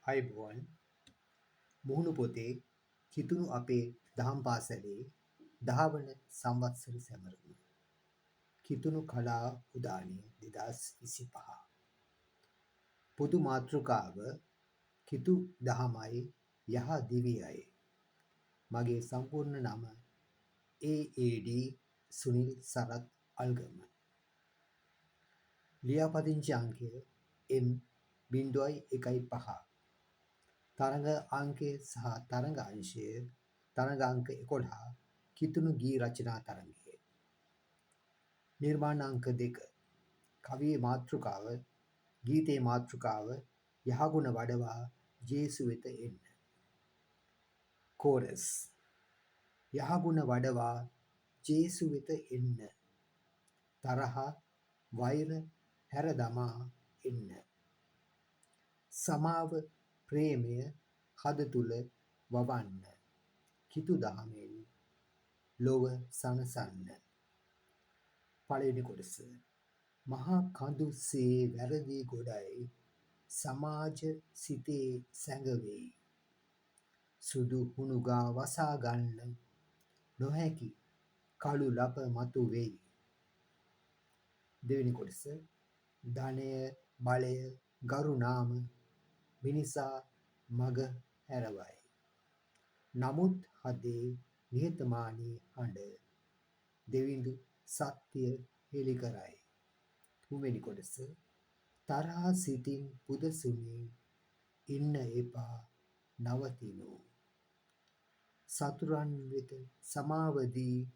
අයිබෝන් මුහුණු පොතේ කිතුුණු අපේ දහම් පාසැලේ දහවන සංවත්සර සැමරුම කිතුුණු කලා උදානය 2025 පොදු මාතෘකාව කිතු දහමයි යහ දිවියයි මගේ සම්පූර්ණ නම AAD සුනිල් සරත් අල්ගම ලියාපදිංචි අංකය M.1.5 තරඟ අංකය සහ තරඟ අංශය තරඟ අංක 11 කිතුණු ගී රචනා තරඟය නිර්මාණ අංක 2 කවියේ මාතෘකාව ගීතයේ මාතෘකාව යහගුණ වඩවා ජේසු වෙත එන්න කෝරස් යහගුණ වඩවා ජේසු වෙත එන්න තරහ වෛර හැර දමා එන්න සමාව ප්‍රේමය හද තුල වවන්න කිතු දහමෙන් ලොව සනසන්න පළවෙනි කොටස මහා කඳු සේ වැරදි ගොඩයි සමාජ සිතේ සැඟවෙයි සුදු හුණුගා වසා ගන්න නොහැකි කළු ලප මතු වෙයි දෙවෙනි කොටස ධනය බලය ගරු නාම මිනිසා මග හැරවයි නමුත් හදේ නිහතමානී හඬ දෙවිඳු සත්‍ය හෙළි කරයි තුන්වෙනි කොටස තරහා සිතින් පුදසුනේ ඉන්න එපා නවතිනු සතුරන් වෙත සමාව දී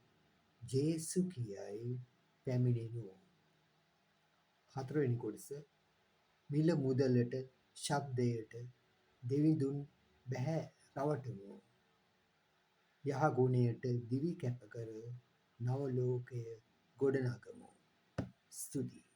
ජේසු කියයි පැමිණෙනු හතරවෙනි කොටස මිල මුදලට ශබ්දයට දෙවිඳුන් බැහැ රවටමු යහ ගුණයට දිවි කැප කර නව ලෝකය ගොඩනගමු ස්තුතියි